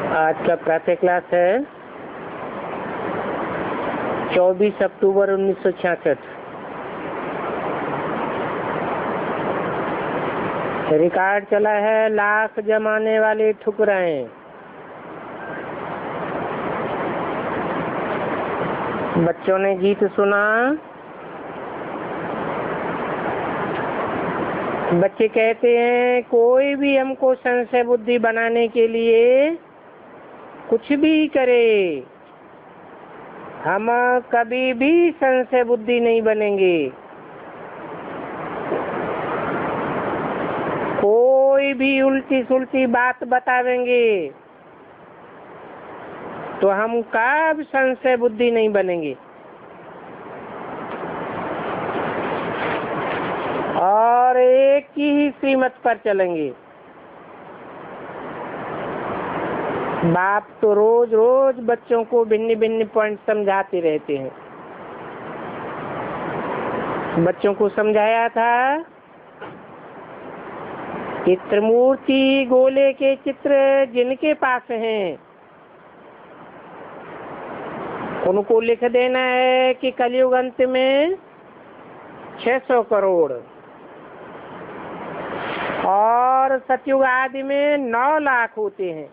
आज का प्रातः क्लास है 24 अक्टूबर 1966। रिकॉर्ड चला है लाख जमाने वाले ठुकराएं। बच्चों ने गीत सुना। बच्चे कहते हैं कोई भी हमको संशय बुद्धि बनाने के लिए कुछ भी करे, हम कभी भी संशय बुद्धि नहीं बनेंगे। कोई भी उल्टी सुलटी बात बतावेंगे तो हम कब संशय बुद्धि नहीं बनेंगे। और एक ही श्रीमत पर चलेंगे। बाप तो रोज रोज बच्चों को भिन्न भिन्न पॉइंट समझाते रहते हैं। बच्चों को समझाया था कि त्रिमूर्ति गोले के चित्र जिनके पास हैं उनको लिख देना है कि कलयुग अंत में 600 करोड़ और सतयुग आदि में 9 लाख होते हैं।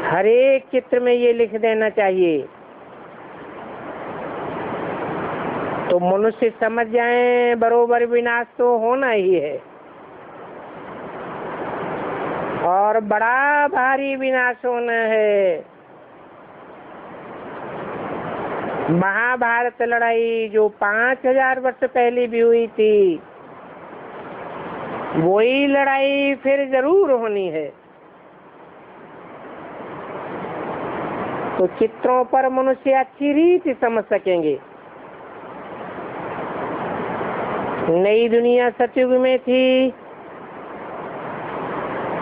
हर एक चित्र में ये लिख देना चाहिए तो मनुष्य समझ जाए बरोबर विनाश तो होना ही है और बड़ा भारी विनाश होना है। महाभारत लड़ाई जो 5000 वर्ष पहले भी हुई थी, वही लड़ाई फिर जरूर होनी है। तो चित्रों पर मनुष्य अच्छी रीति समझ सकेंगे। नई दुनिया सतयुग में थी,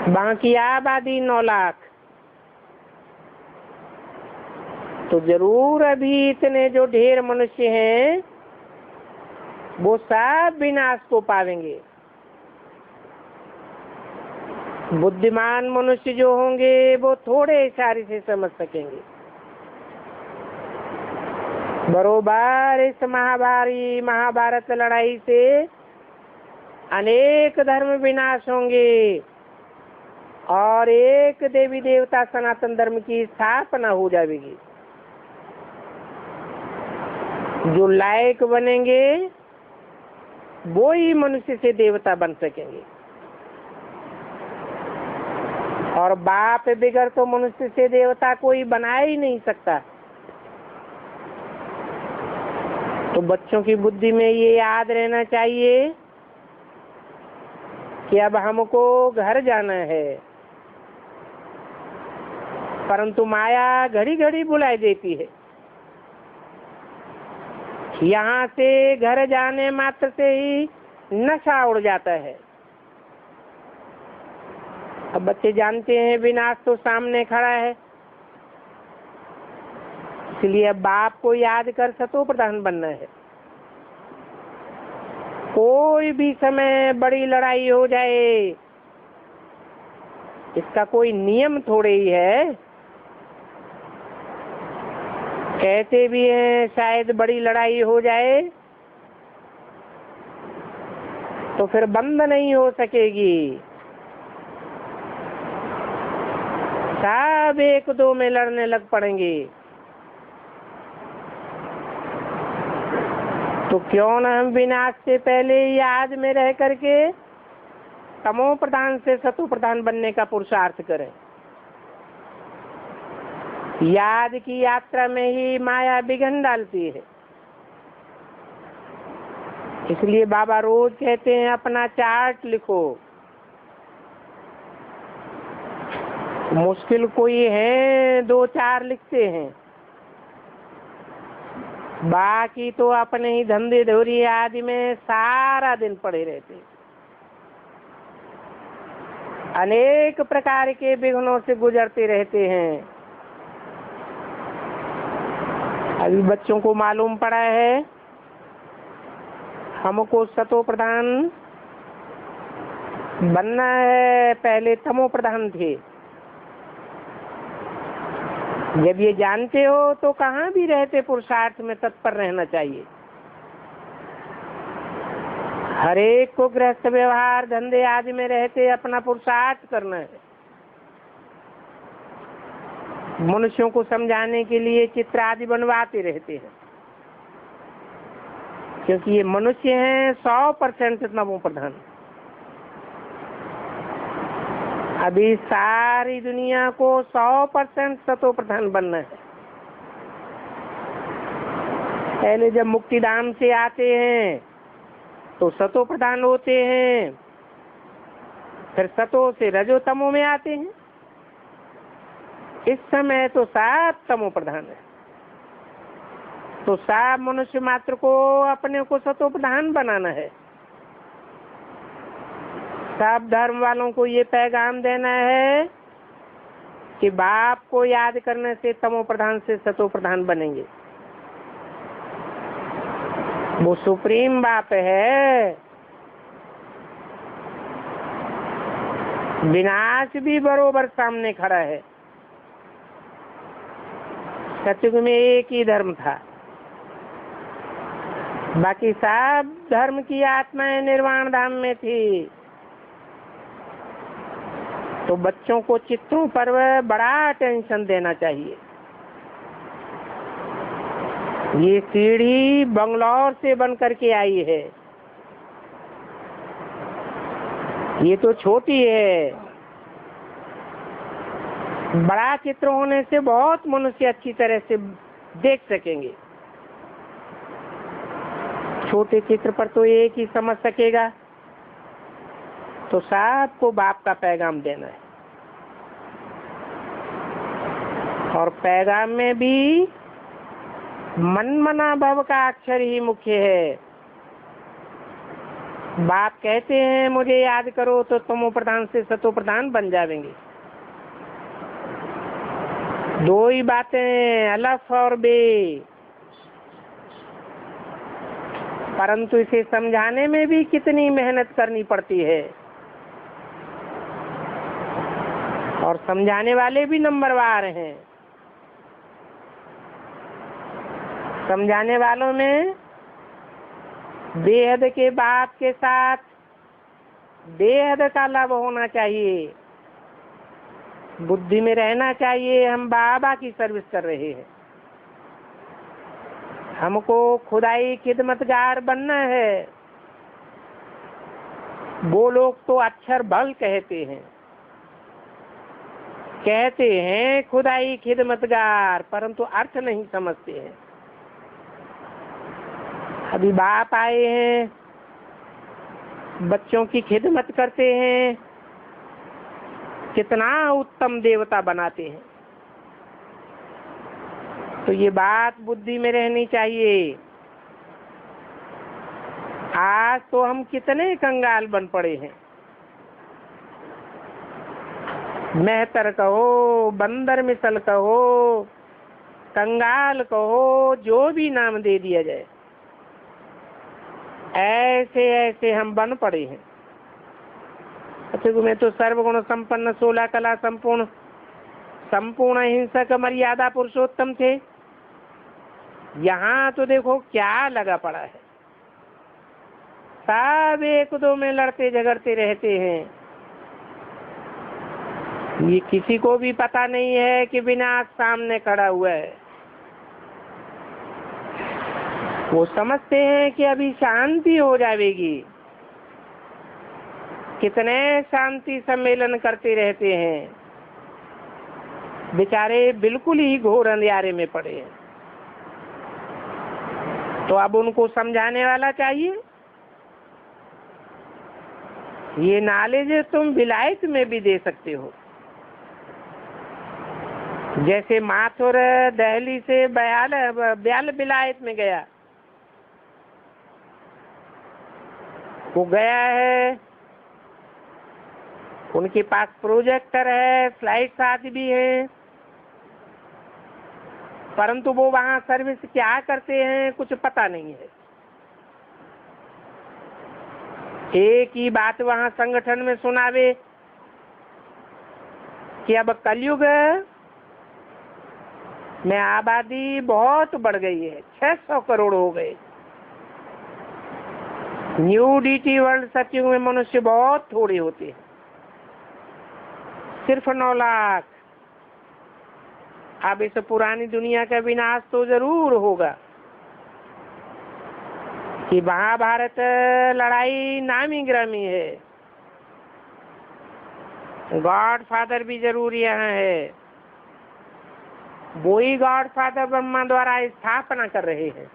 बाकी आबादी 9 लाख। तो जरूर अभी इतने जो ढेर मनुष्य हैं वो सब विनाश को पावेंगे। बुद्धिमान मनुष्य जो होंगे वो थोड़े इशारे से समझ सकेंगे। बरोबर इस महाभारत लड़ाई से अनेक धर्म विनाश होंगे और एक देवी देवता सनातन धर्म की स्थापना हो जाएगी। जो लायक बनेंगे वो ही मनुष्य से देवता बन सकेंगे और बाप बिगड़ तो मनुष्य से देवता कोई बना ही नहीं सकता। तो बच्चों की बुद्धि में ये याद रहना चाहिए कि अब हमको घर जाना है, परंतु माया घड़ी घड़ी बुलाई देती है। यहाँ से घर जाने मात्र से ही नशा उड़ जाता है। अब बच्चे जानते हैं विनाश तो सामने खड़ा है, इसलिए अब बाप को याद कर सतो प्रधान बनना है। कोई भी समय बड़ी लड़ाई हो जाए, इसका कोई नियम थोड़े ही है। कहते भी हैं शायद बड़ी लड़ाई हो जाए तो फिर बंद नहीं हो सकेगी, सब एक दो में लड़ने लग पड़ेंगे। तो क्यों न हम विनाश से पहले याद में रह करके तमो प्रधान से सतो प्रधान बनने का पुरुषार्थ करें। याद की यात्रा में ही माया विघ्न डालती है। इसलिए बाबा रोज कहते हैं अपना चार्ट लिखो। मुश्किल कोई है 2-4 लिखते हैं, बाकी तो अपने ही धंधे धोरी आदि में सारा दिन पड़े रहते। अनेक प्रकार के विघ्नों से गुजरते रहते हैं। अभी बच्चों को मालूम पड़ा है हमको सतो प्रधान बनना है। पहले तमो प्रधान थे। जब ये जानते हो तो कहाँ भी रहते पुरुषार्थ में तत्पर रहना चाहिए। हर एक को गृहस्थ व्यवहार धंधे आदि में रहते अपना पुरुषार्थ करना है। मनुष्यों को समझाने के लिए चित्र आदि बनवाते रहते हैं, क्योंकि ये मनुष्य हैं 100% तमो प्रधान। अभी सारी दुनिया को 100% सतो प्रधान बनना है। पहले जब मुक्तिधाम से आते हैं तो सतो प्रधान होते हैं, फिर सतो से रजो तमो में आते हैं। इस समय तो सब तमो प्रधान है। तो सब मनुष्य मात्र को अपने को सतो प्रधान बनाना है। सब धर्म वालों को ये पैगाम देना है कि बाप को याद करने से तमो प्रधान से सतो प्रधान बनेंगे। वो सुप्रीम बाप है। विनाश भी बरोबर सामने खड़ा है। सतयुग में एक ही धर्म था, बाकी सब धर्म की आत्माएं निर्वाण धाम में थी। तो बच्चों को चित्रों पर बड़ा टेंशन देना चाहिए। ये सीढ़ी बंगलौर से बन करके आई है, ये तो छोटी है। बड़ा चित्र होने से बहुत मनुष्य अच्छी तरह से देख सकेंगे। छोटे चित्र पर तो एक ही समझ सकेगा। तो सबको बाप का पैगाम देना है, और पैगाम में भी मनमना भव का अक्षर ही मुख्य है। बाप कहते हैं मुझे याद करो तो तमो प्रधान से सतो प्रधान बन जाएंगे। दो ही बातें, अलफ और बे। परंतु इसे समझाने में भी कितनी मेहनत करनी पड़ती है, और समझाने वाले भी नंबरवार हैं। समझाने वालों में बेहद के बाप के साथ बेहद का लाभ होना चाहिए। बुद्धि में रहना चाहिए हम बाबा की सर्विस कर रहे हैं, हमको खुदाई खिदमतगार बनना है। वो लोग तो अक्षर भल कहते हैं खुदाई खिदमतगार, परंतु अर्थ नहीं समझते हैं। अभी बाप आए हैं, बच्चों की खिदमत करते हैं, कितना उत्तम देवता बनाते हैं। तो ये बात बुद्धि में रहनी चाहिए। आज तो हम कितने कंगाल बन पड़े हैं। मेहतर कहो, बंदर मिसल कहो, कंगाल कहो, जो भी नाम दे दिया जाए, ऐसे ऐसे हम बन पड़े हैं। में तो सर्वगुण संपन्न 16 कला संपूर्ण संपूर्ण अहिंसक मर्यादा पुरुषोत्तम थे। यहाँ तो देखो क्या लगा पड़ा है। सब एक दो में लड़ते झगड़ते रहते हैं। ये किसी को भी पता नहीं है कि विनाश सामने खड़ा हुआ है। वो समझते हैं कि अभी शांति हो जाएगी। कितने शांति सम्मेलन करते रहते हैं, बेचारे बिल्कुल ही घोर अंधियारे में पड़े हैं। तो अब उनको समझाने वाला चाहिए। ये नॉलेज तुम विलायत में भी दे सकते हो। जैसे माथुर दिल्ली से ब्याल विलायत में गया, वो गया है, उनके पास प्रोजेक्टर है, स्लाइड्स आदि भी है, परंतु वो वहाँ सर्विस क्या करते हैं कुछ पता नहीं है। एक ही बात वहाँ संगठन में सुनावे कि अब कलयुग में आबादी बहुत बढ़ गई है, 600 करोड़ हो गए। न्यू डीटी वर्ल्ड सतयुग में मनुष्य बहुत थोड़े होते हैं, सिर्फ 9 लाख। अब इस पुरानी दुनिया का विनाश तो जरूर होगा कि महाभारत लड़ाई नामी ग्रामी है, गॉड फादर भी जरूर यहाँ है, वही गॉड फादर ब्रह्मा द्वारा स्थापना कर रहे हैं।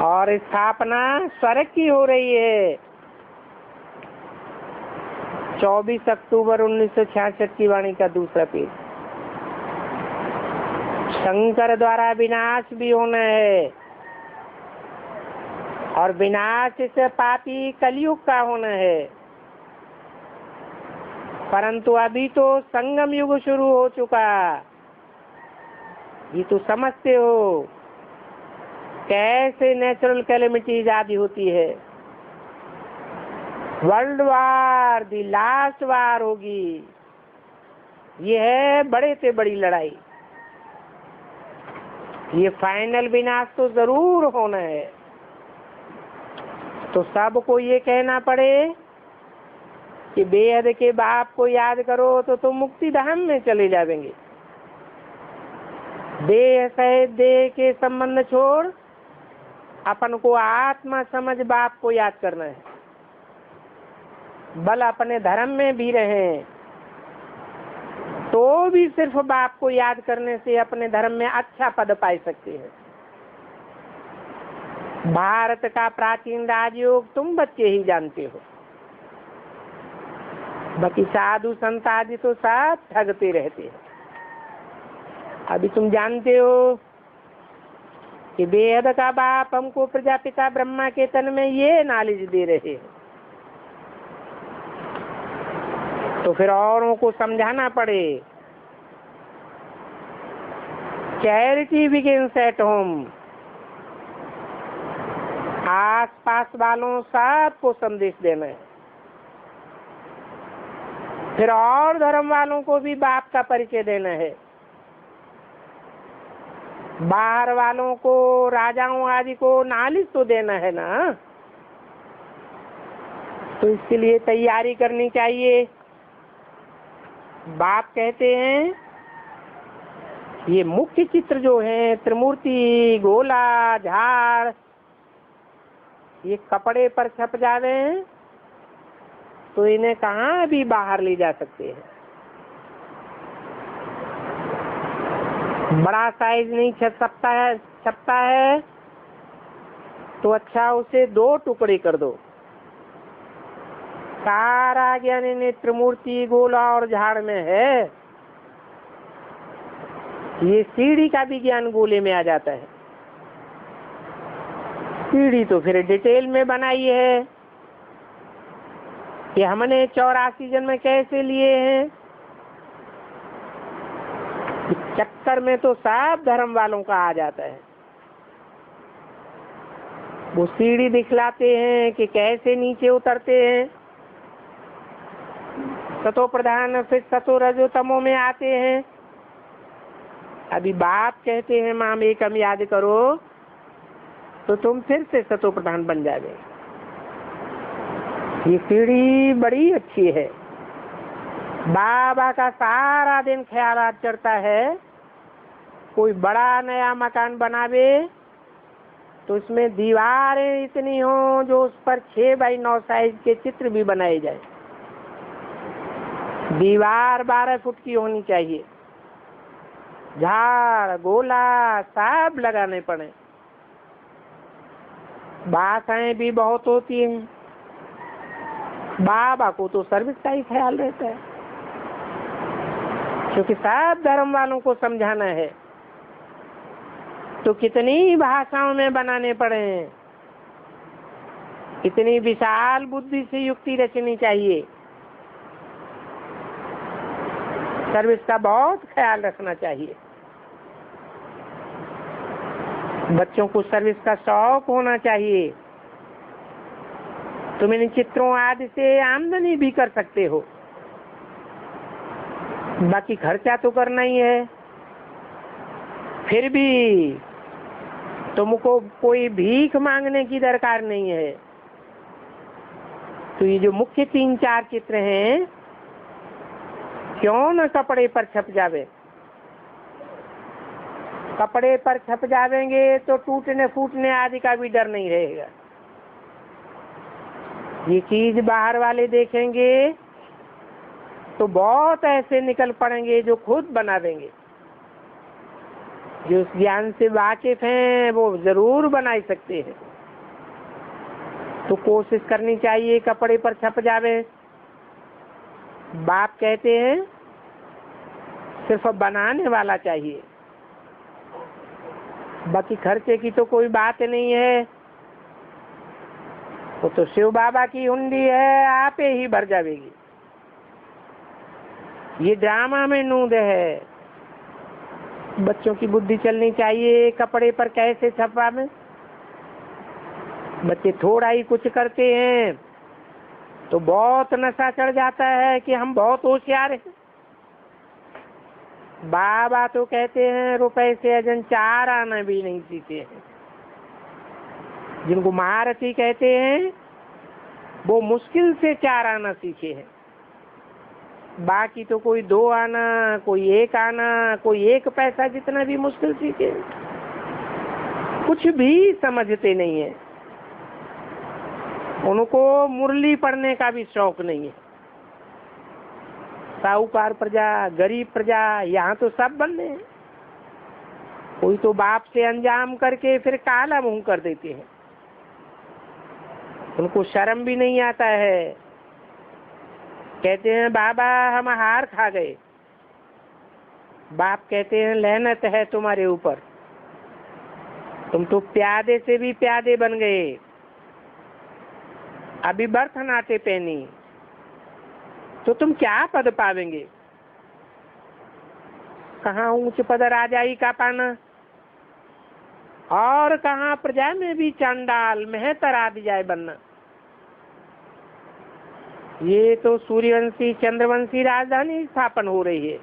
और स्थापना स्वर्ग की हो रही है। 24 अक्टूबर 1966 की वाणी का दूसरा पेज। शंकर द्वारा विनाश भी होना है और विनाश से पापी कलयुग का होना है। परंतु अभी तो संगम युग शुरू हो चुका, ये तो समझते हो कैसे नेचुरल कैलेमिटीज आदि होती है। वर्ल्ड वार, दी लास्ट वार होगी। ये है बड़े से बड़ी लड़ाई, ये फाइनल विनाश तो जरूर होना है। तो सबको ये कहना पड़े कि बेहद के बाप को याद करो तो तुम मुक्ति धाम में चले जाएंगे। देह सहित देह के संबंध छोड़ अपन को आत्मा समझ बाप को याद करना है। बल अपने धर्म में भी रहें तो भी सिर्फ बाप को याद करने से अपने धर्म में अच्छा पद पा सकते हैं। भारत का प्राचीन राजयोग तुम बच्चे ही जानते हो, बाकी साधु संत आदि तो सब ठगते रहते हैं। अभी तुम जानते हो कि बेहद का बाप हमको प्रजापिता ब्रह्मा के तन में ये नॉलेज दे रहे हैं, तो फिर औरों को समझाना पड़े। Charity begins at home. आस पास वालों सबको संदेश देना है, फिर और धर्म वालों को भी बाप का परिचय देना है। बाहर वालों को, राजाओं आदि को नॉलेज तो देना है ना, तो इसके लिए तैयारी करनी चाहिए। बाप कहते हैं ये मुख्य चित्र जो है त्रिमूर्ति, गोला, झाड़, ये कपड़े पर छप जावे हैं तो इन्हें कहाँ भी बाहर ले जा सकते हैं। बड़ा साइज नहीं छपता है तो अच्छा उसे 2 टुकड़े कर दो। सारा ज्ञान इन्हें त्रिमूर्ति, गोला और झाड़ में है। ये सीढ़ी का भी ज्ञान गोले में आ जाता है। सीढ़ी तो फिर डिटेल में बनाई है कि हमने 84 जन्म कैसे लिए हैं। चक्कर में तो सब धर्म वालों का आ जाता है। वो सीढ़ी दिखलाते हैं कि कैसे नीचे उतरते हैं। सतो प्रधान फिर सतो रजो तमो में आते हैं। अभी बाप कहते हैं माम एकम याद करो तो तुम फिर से सतो प्रधान बन जाओगे। ये सीढ़ी बड़ी अच्छी है। बाबा का सारा दिन ख्याल चढ़ता है। कोई बड़ा नया मकान बनावे तो उसमें दीवारें इतनी हो जो उस पर 6 बाई 9 साइज के चित्र भी बनाए जाए। दीवार 12 फुट की होनी चाहिए। झाड़, गोला सब लगाने पड़े। बाधाएं भी बहुत होती हैं। बाबा को तो सर्विस का ही ख्याल रहता है, क्योंकि सब धर्म वालों को समझाना है। तो कितनी भाषाओं में बनाने पड़े हैं। इतनी विशाल बुद्धि से युक्ति रचनी चाहिए। सर्विस का बहुत ख्याल रखना चाहिए। बच्चों को सर्विस का शौक होना चाहिए। तुम इन चित्रों आदि से आमदनी भी कर सकते हो, बाकी खर्चा तो करना ही है। फिर भी तुमको कोई भीख मांगने की दरकार नहीं है। तो ये जो मुख्य 3-4 चित्र हैं, क्यों न कपड़े पर छप जावे। कपड़े पर छप जावेंगे तो टूटने फूटने आदि का भी डर नहीं रहेगा। ये चीज बाहर वाले देखेंगे तो बहुत ऐसे निकल पड़ेंगे जो खुद बना देंगे। जो उस ज्ञान से वाकिफ हैं वो जरूर बना सकते हैं। तो कोशिश करनी चाहिए कपड़े पर छप जावे। बाप कहते हैं सिर्फ बनाने वाला चाहिए, बाकी खर्चे की तो कोई बात नहीं है। वो तो शिव बाबा की हुंडी है, आप ही भर जाएगी। ये ड्रामा में नूद है। बच्चों की बुद्धि चलनी चाहिए कपड़े पर कैसे छपा में। बच्चे थोड़ा ही कुछ करते हैं तो बहुत नशा चढ़ जाता है कि हम बहुत होशियार हैं। बाबा तो कहते हैं रुपए से अजन 4 आना भी नहीं सीखे हैं। जिनको महारथी कहते हैं वो मुश्किल से 4 आना सीखे हैं। बाकी तो कोई 2 आना, कोई 1 आना, कोई 1 पैसा, जितना भी मुश्किल सीखे, कुछ भी समझते नहीं है। उनको मुरली पढ़ने का भी शौक नहीं है। साहूकार प्रजा, गरीब प्रजा, यहाँ तो सब बंदे हैं। कोई तो बाप से अंजाम करके फिर काला मुंह कर देते हैं। उनको शर्म भी नहीं आता है। कहते हैं बाबा हम हार खा गए। बाप कहते हैं लहनत है तुम्हारे ऊपर, तुम तो प्यादे से भी प्यादे बन गए। अभी बरथनाटे पहनी तो तुम क्या पद पावेंगे। कहाँ ऊंच पद राजाई का पाना, और कहाँ प्रजा में भी चांडाल मेहतर आदि जाए बनना। ये तो सूर्यवंशी चंद्रवंशी राजधानी स्थापन हो रही है,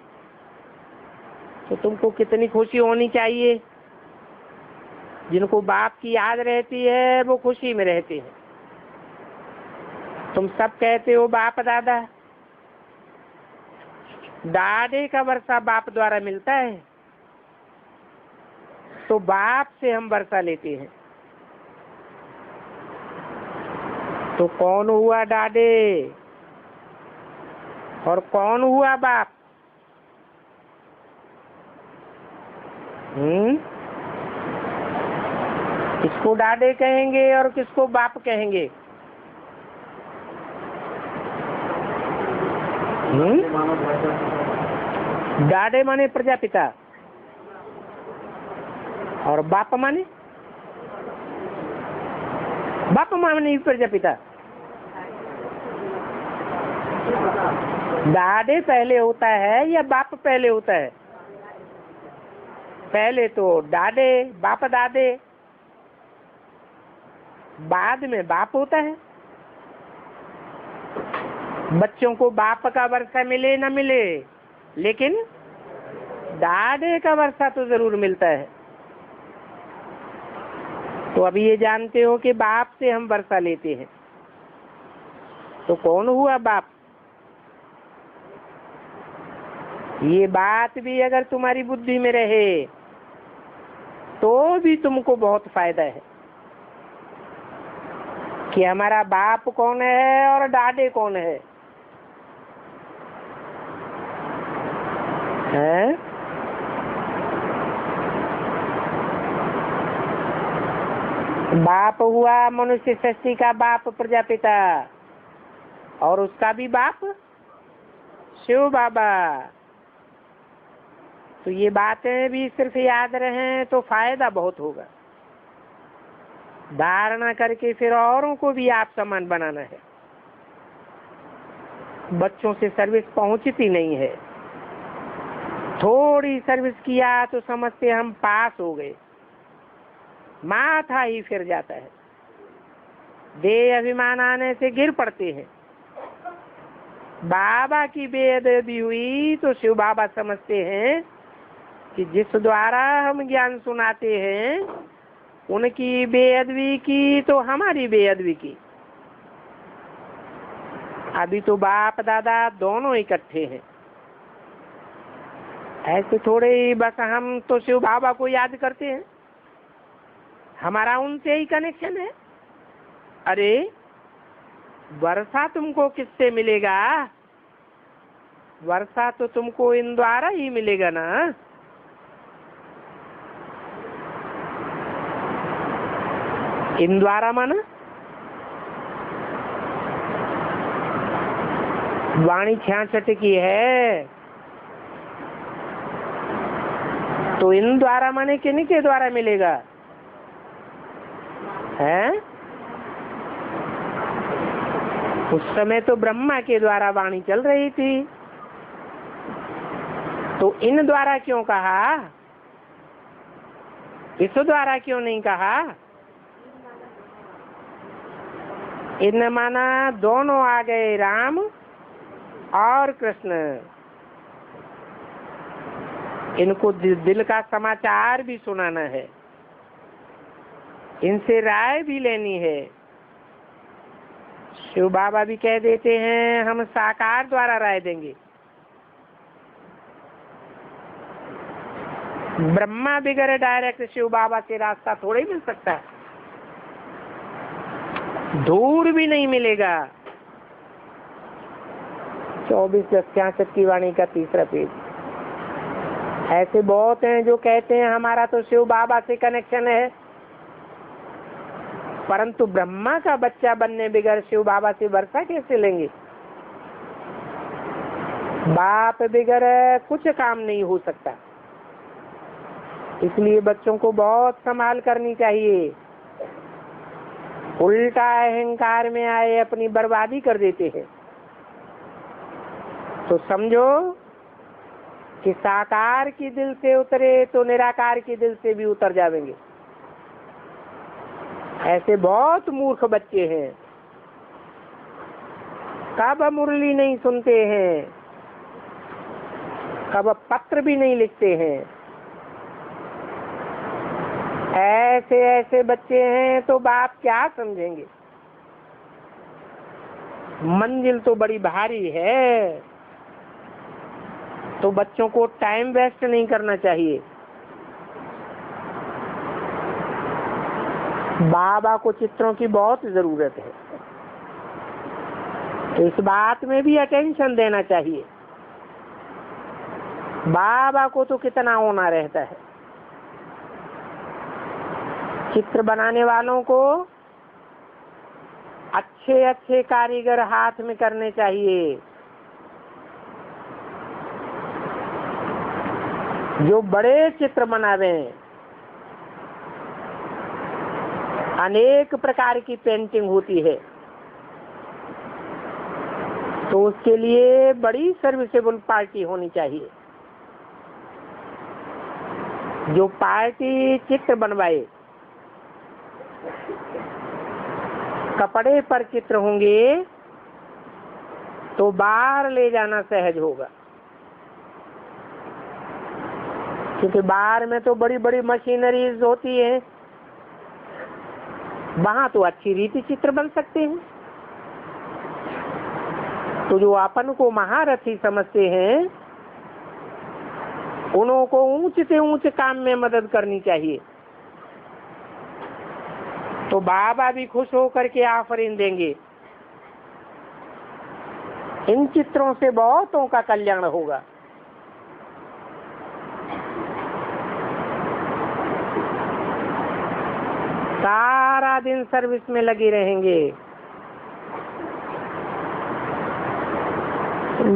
तो तुमको कितनी खुशी होनी चाहिए। जिनको बाप की याद रहती है वो खुशी में रहते हैं। तुम सब कहते हो बाप दादा, दादे का वर्षा बाप द्वारा मिलता है, तो बाप से हम वर्षा लेते हैं। तो कौन हुआ दादे और कौन हुआ बाप? किसको दादे कहेंगे और किसको बाप कहेंगे? दादे माने प्रजापिता और बाप माने प्रजापिता। दादे पहले होता है या बाप पहले होता है? पहले तो दादे, बाप दादे, बाद में बाप होता है। बच्चों को बाप का वर्षा मिले न मिले, लेकिन दादे का वर्षा तो जरूर मिलता है। तो अभी ये जानते हो कि बाप से हम वर्षा लेते हैं। तो कौन हुआ बाप? ये बात भी अगर तुम्हारी बुद्धि में रहे तो भी तुमको बहुत फायदा है कि हमारा बाप कौन है और दादे कौन है। बाप हुआ मनुष्य सृष्टि का बाप प्रजापिता, और उसका भी बाप शिव बाबा। तो ये बातें भी सिर्फ याद रहें तो फायदा बहुत होगा। धारणा करके फिर औरों को भी आप समान बनाना है। बच्चों से सर्विस पहुंचती नहीं है। थोड़ी सर्विस किया तो समझते हम पास हो गए। माथा ही फिर जाता है, देह अभिमान आने से गिर पड़ते हैं। बाबा की बेअदबी हुई तो शिव बाबा समझते हैं कि जिस द्वारा हम ज्ञान सुनाते हैं उनकी बेअदबी की तो हमारी बेअदबी की। अभी तो बाप दादा दोनों इकट्ठे हैं, ऐसे थोड़े ही बस हम तो शिव बाबा को याद करते हैं, हमारा उनसे ही कनेक्शन है। अरे वर्षा तुमको किससे मिलेगा? वर्षा तो तुमको इन द्वारा ही मिलेगा ना। इन द्वारा माना वाणी 66 की है, तो इन द्वारा माने किन्हीं के द्वारा मिलेगा है? उस समय तो ब्रह्मा के द्वारा वाणी चल रही थी, तो इन द्वारा क्यों कहा? इस द्वारा क्यों नहीं कहा? इन माना दोनों आ गए, राम और कृष्ण। इनको दिल का समाचार भी सुनाना है, इनसे राय भी लेनी है। शिव बाबा भी कह देते हैं हम साकार द्वारा राय देंगे। ब्रह्मा बिगड़ डायरेक्ट शिव बाबा से रास्ता थोड़े मिल सकता है, दूर भी नहीं मिलेगा। 24:66 की वाणी का 3रा पेज। ऐसे बहुत हैं जो कहते हैं हमारा तो शिव बाबा से कनेक्शन है, परंतु ब्रह्मा का बच्चा बनने बगैर शिव बाबा से वर्षा कैसे लेंगे? बाप बगैर कुछ काम नहीं हो सकता। इसलिए बच्चों को बहुत संभाल करनी चाहिए, उल्टा अहंकार में आए अपनी बर्बादी कर देते हैं। तो समझो कि साकार की दिल से उतरे तो निराकार की दिल से भी उतर जाएंगे। ऐसे बहुत मूर्ख बच्चे हैं, कब मुरली नहीं सुनते हैं, कब पत्र भी नहीं लिखते हैं। ऐसे ऐसे बच्चे हैं तो बाप क्या समझेंगे? मंजिल तो बड़ी भारी है, तो बच्चों को टाइम वेस्ट नहीं करना चाहिए। बाबा को चित्रों की बहुत जरूरत है, तो इस बात में भी अटेंशन देना चाहिए। बाबा को तो कितना होना रहता है। चित्र बनाने वालों को अच्छे अच्छे कारीगर हाथ में करने चाहिए, जो बड़े चित्र बनावे। अनेक प्रकार की पेंटिंग होती है, तो उसके लिए बड़ी सर्विसेबल पार्टी होनी चाहिए। जो पार्टी चित्र बनवाए, कपड़े पर चित्र होंगे तो बाहर ले जाना सहज होगा, क्योंकि बाहर में तो बड़ी बड़ी मशीनरीज होती है, वहां तो अच्छी रीति चित्र बन सकते हैं। तो जो अपन को महारथी समझते हैं उन्हों को ऊंच से ऊंच काम में मदद करनी चाहिए। तो बाबा भी खुश होकर के आफरीन देंगे। इन चित्रों से बहुतों का कल्याण होगा। सारा दिन सर्विस में लगे रहेंगे।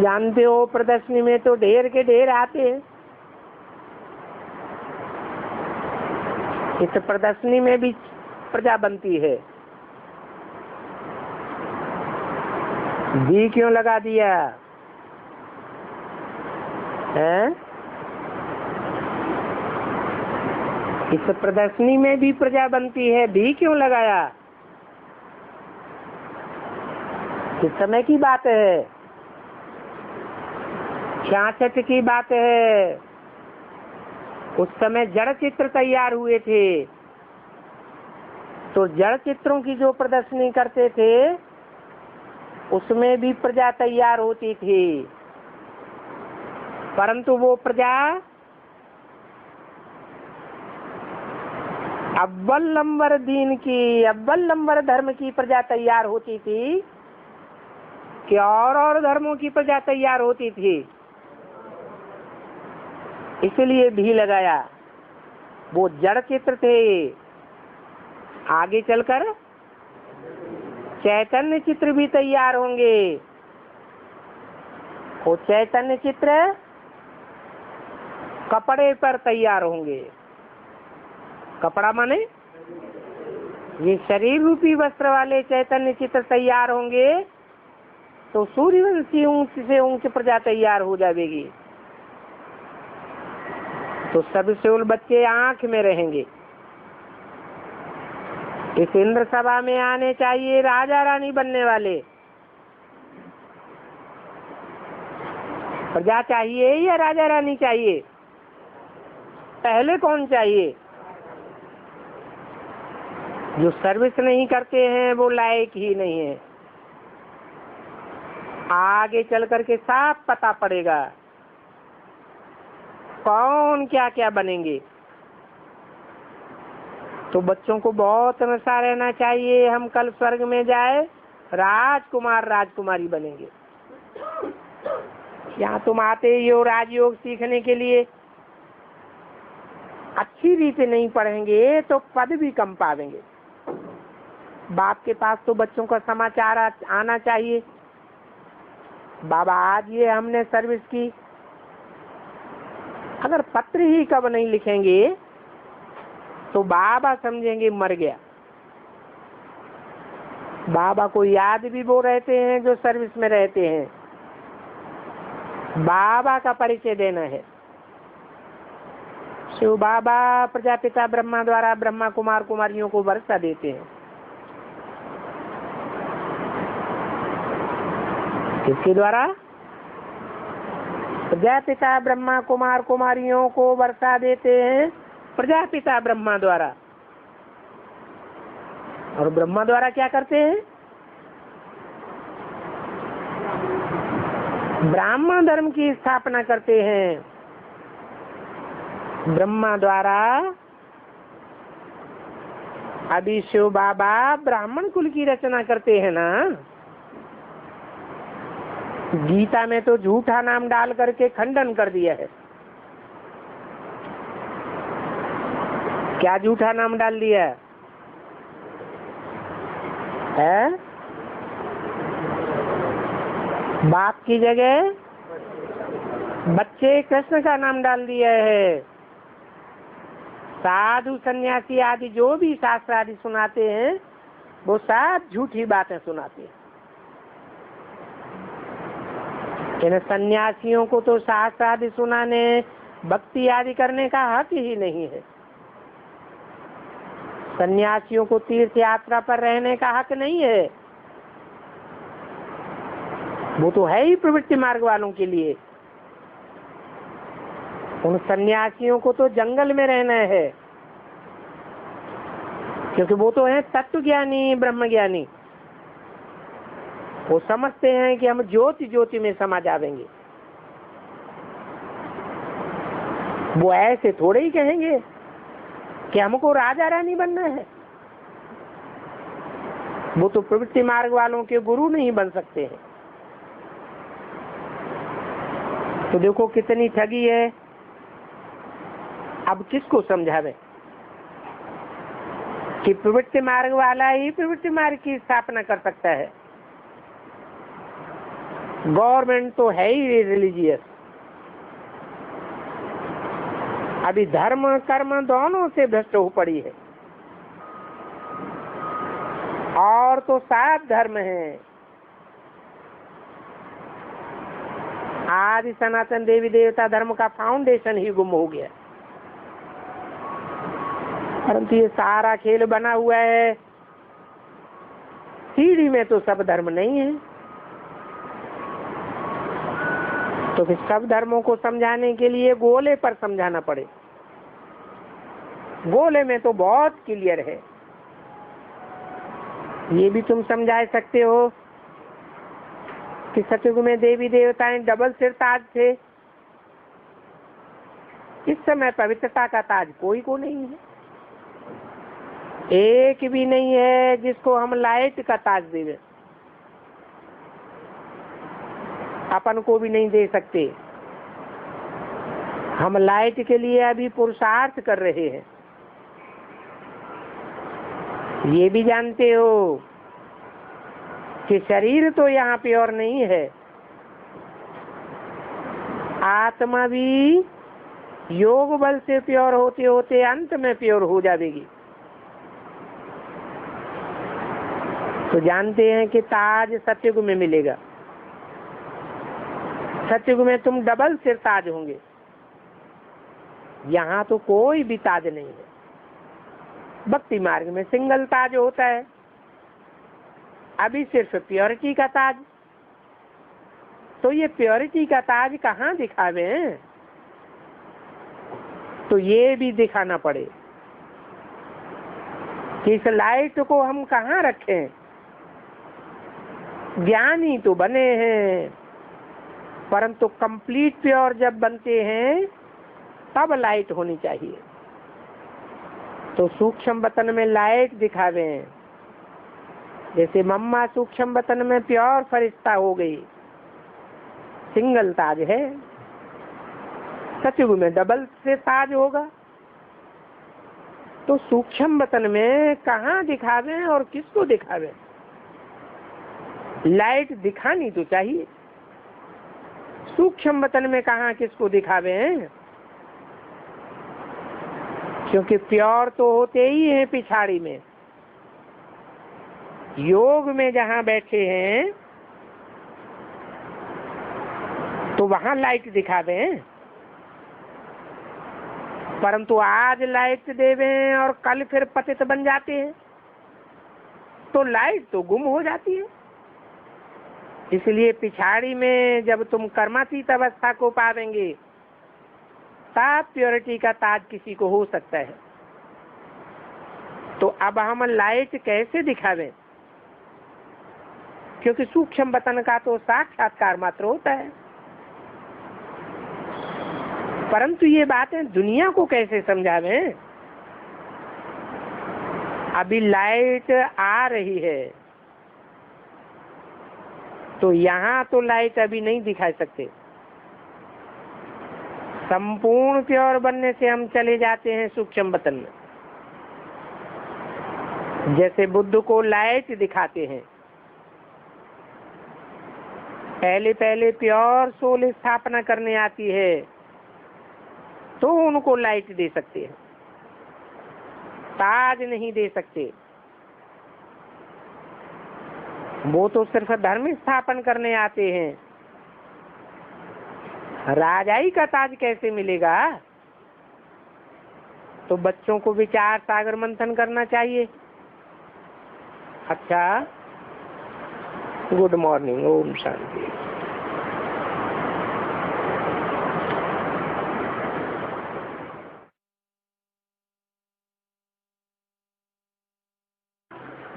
जानते हो प्रदर्शनी में तो ढेर के ढेर आते हैं। इस प्रदर्शनी में भी प्रजा बनती है। जी क्यों लगा दिया है? इस प्रदर्शनी में भी प्रजा बनती है, भी क्यों लगाया? किस समय की बात है? 66 की बात है। उस समय जड़ चित्र तैयार हुए थे, तो जड़ चित्रों की जो प्रदर्शनी करते थे उसमें भी प्रजा तैयार होती थी, परंतु वो प्रजा अव्वल नंबर दीन की, अव्वल नंबर धर्म की प्रजा तैयार होती थी कि और धर्मों की प्रजा तैयार होती थी। इसलिए भी लगाया। वो जड़ चित्र थे, आगे चलकर चैतन्य चित्र भी तैयार होंगे। वो चैतन्य चित्र कपड़े पर तैयार होंगे। कपड़ा माने ये शरीर रूपी वस्त्र वाले चैतन्य चित्र तैयार होंगे, तो सूर्यवंशी ऊंच से ऊंच प्रजा तैयार हो जाएगी। तो सबसे उन बच्चे आंख में रहेंगे। इस इंद्र सभा में आने चाहिए राजा रानी बनने वाले। प्रजा चाहिए या राजा रानी चाहिए? पहले कौन चाहिए? जो सर्विस नहीं करते हैं वो लायक ही नहीं है। आगे चल करके साफ पता पड़ेगा कौन क्या क्या बनेंगे। तो बच्चों को बहुत नशा रहना चाहिए, हम कल स्वर्ग में जाए राजकुमार राजकुमारी बनेंगे। यहाँ तुम आते ही हो राजयोग सीखने के लिए, अच्छी रीति नहीं पढ़ेंगे तो पद भी कम पावेंगे। बाप के पास तो बच्चों का समाचार आना चाहिए, बाबा आज ये हमने सर्विस की। अगर पत्र ही कब नहीं लिखेंगे तो बाबा समझेंगे मर गया। बाबा को याद भी वो रहते हैं जो सर्विस में रहते हैं। बाबा का परिचय देना है। शिव बाबा प्रजापिता ब्रह्मा द्वारा ब्रह्मा कुमार कुमारियों को वर्षा देते हैं। किसके द्वारा? प्रजापिता ब्रह्मा कुमार कुमारियों को वर्षा देते हैं प्रजापिता ब्रह्मा द्वारा। और ब्रह्मा द्वारा क्या करते हैं? ब्राह्मण धर्म की स्थापना करते हैं। ब्रह्मा द्वारा अभी शिव बाबा ब्राह्मण कुल की रचना करते हैं ना। गीता में तो झूठा नाम डाल करके खंडन कर दिया है। क्या झूठा नाम डाल दिया है? बाप की जगह बच्चे कृष्ण का नाम डाल दिया है। साधु सन्यासी आदि जो भी शास्त्र आदि सुनाते हैं वो सब झूठी बातें सुनाते हैं। इन सन्यासियों को तो शास्त्र आदि सुनाने भक्ति आदि करने का हक ही नहीं है। सन्यासियों को तीर्थ यात्रा पर रहने का हक नहीं है। वो तो है ही प्रवृत्ति मार्ग वालों के लिए। उन सन्यासियों को तो जंगल में रहना है, क्योंकि वो तो है तत्व ज्ञानी ब्रह्म ज्ञानी। वो समझते हैं कि हम ज्योति ज्योति में समा जाएंगे। वो ऐसे थोड़े ही कहेंगे कि हमको राजा रानी बनना है। वो तो प्रवृत्ति मार्ग वालों के गुरु नहीं बन सकते हैं। तो देखो कितनी ठगी है। अब किसको समझावे कि प्रवृत्ति मार्ग वाला ही प्रवृत्ति मार्ग की स्थापना कर सकता है। गवर्नमेंट तो है ही रिलीजियस। अभी धर्म कर्म दोनों से भ्रष्ट हो पड़ी है। और तो 7 धर्म हैं। आदि सनातन देवी देवता धर्म का फाउंडेशन ही गुम हो गया। परंतु ये सारा खेल बना हुआ है, सीढ़ी में तो सब धर्म नहीं है। तो फिर सब धर्मों को समझाने के लिए गोले पर समझाना पड़े। गोले में तो बहुत क्लियर है। ये भी तुम समझा सकते हो कि सतयुग में देवी देवताएं डबल सिर ताज थे। इस समय पवित्रता का ताज कोई को नहीं है, एक भी नहीं है जिसको हम लाइट का ताज देवे। अपन को भी नहीं दे सकते। हम लाइट के लिए अभी पुरुषार्थ कर रहे हैं। ये भी जानते हो कि शरीर तो यहाँ प्योर नहीं है, आत्मा भी योग बल से प्योर होते होते अंत में प्योर हो जाएगी। तो जानते हैं कि ताज सतयुग में मिलेगा। सतयुग में तुम डबल सिर ताज होंगे। यहाँ तो कोई भी ताज नहीं है। भक्ति मार्ग में सिंगल ताज होता है। अभी सिर्फ प्योरिटी का ताज। तो ये प्योरिटी का ताज कहाँ दिखावे हैं? तो ये भी दिखाना पड़े कि इस लाइट को हम कहाँ रखें। ज्ञानी तो बने हैं, परंतु कंप्लीट प्योर जब बनते हैं तब लाइट होनी चाहिए। तो सूक्ष्म वतन में लाइट दिखावे हैं। जैसे मम्मा सूक्ष्म वतन में प्योर फरिश्ता हो गई, सिंगल ताज है। सतयुग में डबल से ताज होगा। तो सूक्ष्म वतन में कहाँ दिखावे और किसको दिखावे? लाइट दिखानी तो चाहिए। सूक्ष्म वतन में कहाँ किसको दिखावे हैं? क्योंकि प्योर तो होते ही हैं पिछाड़ी में। योग में जहाँ बैठे हैं तो वहाँ लाइट दिखावे हैं। परंतु आज लाइट देवे और कल फिर पतित बन जाते हैं, तो लाइट तो गुम हो जाती है। इसलिए पिछाड़ी में जब तुम कर्मातीत अवस्था को पावेंगे तब प्योरिटी का ताज किसी को हो सकता है। तो अब हम लाइट कैसे दिखावें? क्योंकि सूक्ष्म वतन का तो साक्षात्कार मात्र होता है। परंतु ये बातें दुनिया को कैसे समझावें? अभी लाइट आ रही है, तो यहाँ तो लाइट अभी नहीं दिखा सकते। संपूर्ण प्योर बनने से हम चले जाते हैं सूक्ष्म वतन में। जैसे बुद्ध को लाइट दिखाते हैं, पहले पहले प्योर सोल स्थापना करने आती है तो उनको लाइट दे सकते हैं, ताज नहीं दे सकते। वो तो सिर्फ धर्म स्थापन करने आते हैं। राजाई का ताज कैसे मिलेगा? तो बच्चों को विचार सागर मंथन करना चाहिए। अच्छा, गुड मॉर्निंग, ओम शांति।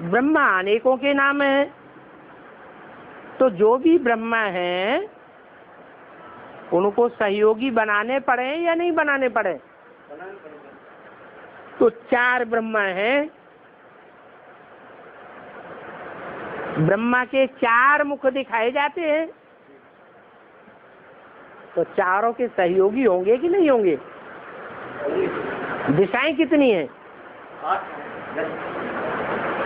ब्रह्मा अनेकों के नाम है, तो जो भी ब्रह्मा हैं उनको सहयोगी बनाने पड़े या नहीं बनाने पड़े? तो 4 ब्रह्मा हैं। ब्रह्मा के 4 मुख दिखाए जाते हैं, तो चारों के सहयोगी होंगे कि नहीं होंगे? दिशाएं कितनी हैं?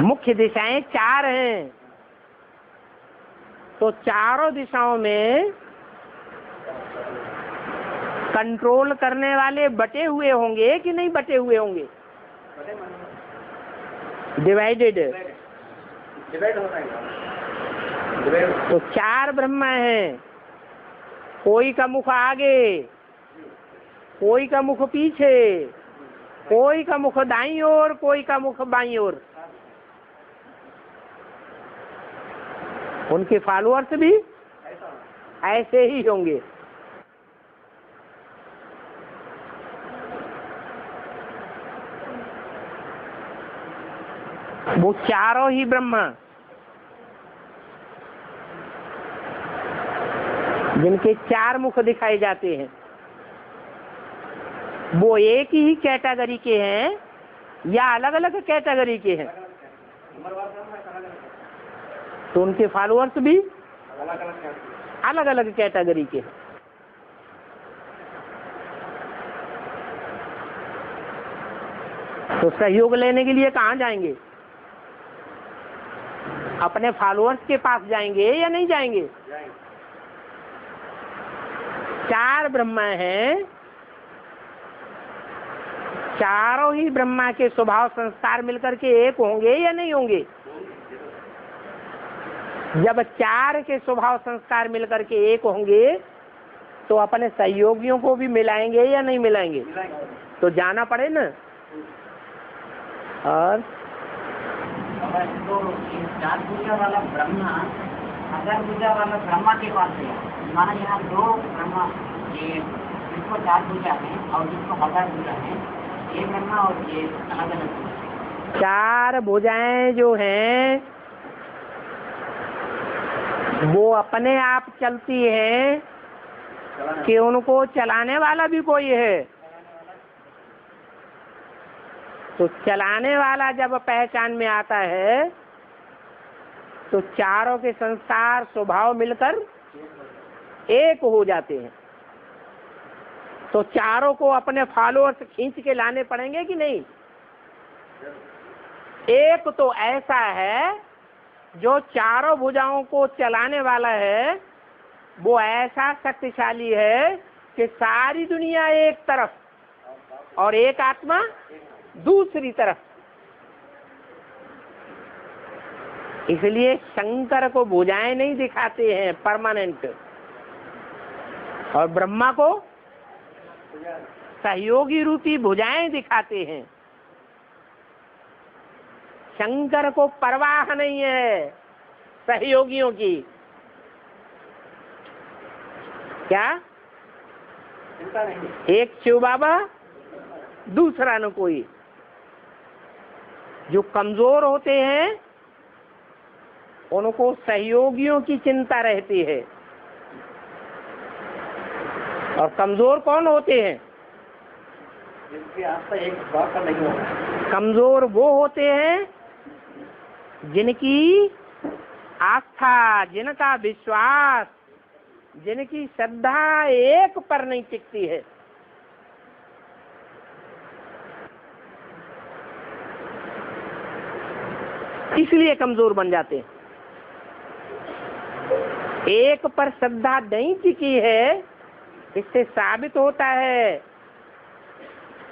मुख्य दिशाएं 4 हैं, तो चारों दिशाओं में कंट्रोल करने वाले बटे हुए होंगे कि नहीं बटे हुए होंगे? डिवाइडेड होता है। तो 4 ब्रह्मा हैं, कोई का मुख आगे, कोई का मुख पीछे, कोई का मुख दाईं ओर, कोई का मुख बाईं ओर। उनके फॉलोअर्स भी ऐसे ही होंगे। वो चारों ही ब्रह्मा जिनके चार मुख दिखाए जाते हैं, वो एक ही कैटेगरी के हैं या अलग अलग कैटेगरी के हैं? तो उनके फॉलोअर्स भी अलग अलग कैटेगरी के हैं। तो सहयोग लेने के लिए कहाँ जाएंगे? अपने फॉलोअर्स के पास जाएंगे या नहीं जाएंगे? चार ब्रह्मा हैं, चारों ही ब्रह्मा के स्वभाव संस्कार मिलकर के एक होंगे या नहीं होंगे? जब चार के स्वभाव संस्कार मिलकर के एक होंगे तो अपने सहयोगियों को भी मिलाएंगे या नहीं मिलाएंगे? तो जाना पड़े ना। और तो चार भुजा वाला ब्रह्मा, हजार भुजा वाला ब्रह्मा के पास है। माना यहाँ दो ब्रह्मा, ये जिसको चार भुजा है और जिसको हजार भुजा है, ये ब्रह्मा और ये अलग अलग। चार भुजाएं जो हैं वो अपने आप चलती हैं कि उनको चलाने वाला भी कोई है? तो चलाने वाला जब पहचान में आता है तो चारों के संस्कार स्वभाव मिलकर एक हो जाते हैं। तो चारों को अपने फॉलोअर्स खींच के लाने पड़ेंगे कि नहीं? एक तो ऐसा है जो चारों भुजाओं को चलाने वाला है, वो ऐसा शक्तिशाली है कि सारी दुनिया एक तरफ और एक आत्मा दूसरी तरफ। इसलिए शंकर को भुजाएं नहीं दिखाते हैं परमानेंट, और ब्रह्मा को सहयोगी रूपी भुजाएं दिखाते हैं। शंकर को परवाह नहीं है सहयोगियों की। क्या? एक शिव बाबा, दूसरा न कोई। जो कमजोर होते हैं उनको सहयोगियों की चिंता रहती है। और कमजोर कौन होते हैं? जिनकी आस्था एक बात का नहीं होगा। कमजोर वो होते हैं जिनकी आस्था, जिनका विश्वास, जिनकी श्रद्धा एक पर नहीं टिकती है। इसलिए कमजोर बन जाते हैं। एक पर श्रद्धा नहीं टिकी है, इससे साबित होता है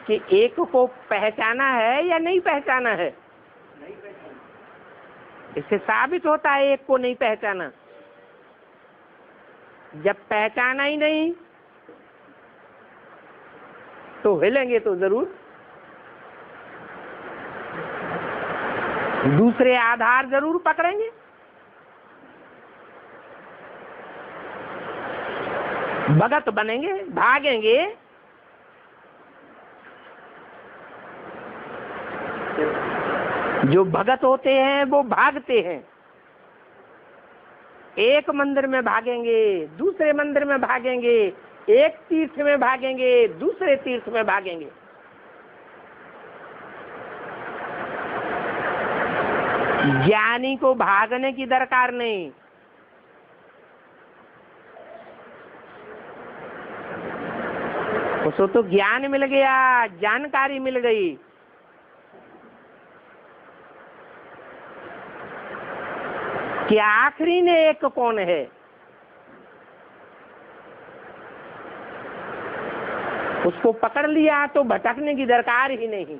कि एक को पहचाना है या नहीं पहचाना है। इससे साबित होता है एक को नहीं पहचाना। जब पहचाना ही नहीं तो हिलेंगे तो जरूर। दूसरे आधार जरूर पकड़ेंगे। भगत बनेंगे, भागेंगे। जो भगत होते हैं वो भागते हैं। एक मंदिर में भागेंगे, दूसरे मंदिर में भागेंगे, एक तीर्थ में भागेंगे, दूसरे तीर्थ में भागेंगे। ज्ञानी को भागने की दरकार नहीं। उसको तो ज्ञान मिल गया, जानकारी मिल गई। कि आखिरी ने एक कौन है। उसको पकड़ लिया तो भटकने की दरकार ही नहीं।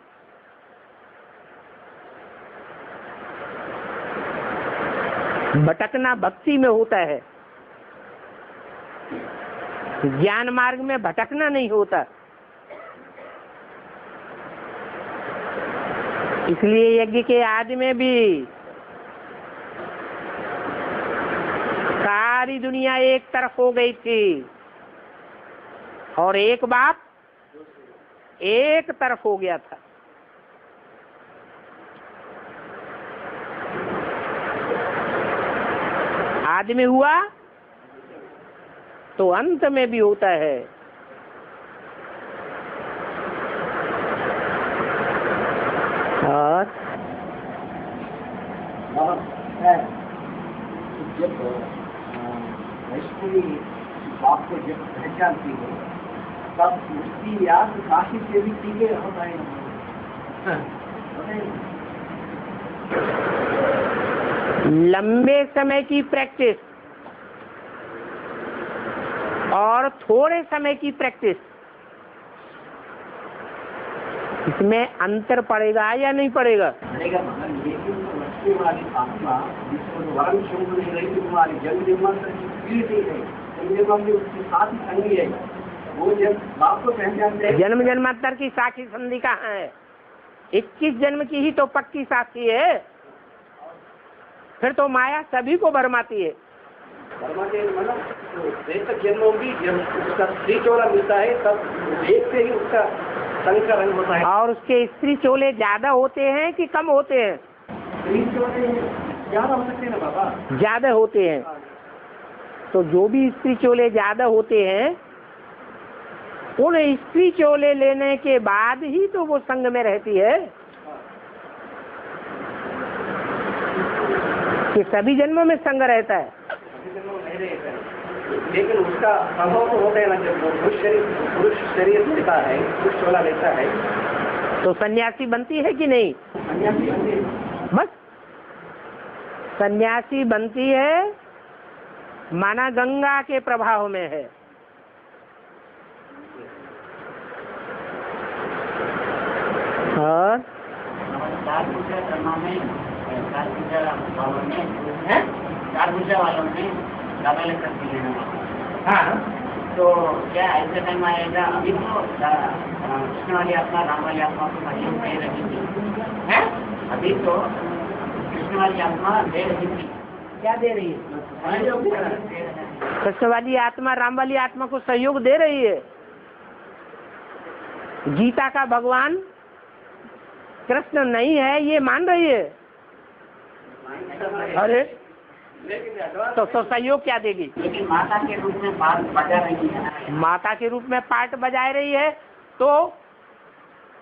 भटकना भक्ति में होता है, ज्ञान मार्ग में भटकना नहीं होता। इसलिए यज्ञ के आदि में भी सारी दुनिया एक तरफ हो गई थी और एक बाप एक तरफ हो गया था। आदि में हुआ तो अंत में भी होता है। और जब वैष्णवी बाप को जब पहचानती हो तब उसकी याद काशी से भी टीके होता है। लंबे समय की प्रैक्टिस और थोड़े समय की प्रैक्टिस, इसमें अंतर पड़ेगा या नहीं पड़ेगा? पड़ेगा, मगर लेकिन उसके वाली आत्मा जिसको वर्ण शुभ नहीं रही, तुम्हारी जन्म जन्मांतर की पीढ़ नहीं है, जन्म जन्मांतर उसके साथ ही संगी है। वो जब बाप को पहचानते हैं, जन्म जन्मांतर की साक्षी संधि कहाँ है? 21 जन्म की ही तो पक्की साक्षी है। फिर तो माया सभी को भरमाती है। मतलब जन्मों की जब उसका स्त्री चोला मिलता है तब एक से ही उसका संग का रंग होता है। और उसके स्त्री चोले ज्यादा होते हैं कि कम होते हैं? स्त्री चोले ज्यादा हो सकते हैं ना बाबा, ज्यादा होते हैं। तो जो भी स्त्री चोले ज्यादा होते हैं उन स्त्री चोले लेने के बाद ही तो वो संग में रहती है कि सभी जन्मों में संग रहता है। लेकिन उसका अनुभव तो होता है ना, जब पुरुष शरीर लेता है, पुरुष चोला लेता है तो सन्यासी बनती है कि नहीं? सन्यासी बनती है। बस सन्यासी बनती है, माना गंगा के प्रभाव में है। और चार पूजा वालों में ज्यादा लेकर दिए हैं। हाँ, तो क्या ऐसे टाइम आएगा? अभी तो कृष्ण वाली आत्मा राम वाली आत्मा को सहयोग दे रही थी है? अभी तो कृष्ण वाली आत्मा दे रही थी। क्या दे रही है? कृष्ण वाली आत्मा राम वाली आत्मा को सहयोग दे रही है। गीता का भगवान कृष्ण नहीं है ये मान रही है। अरे तो सहयोग क्या देगी? लेकिन माता के रूप में पार्ट बजा रही है। माता के रूप में पार्ट बजा रही है, तो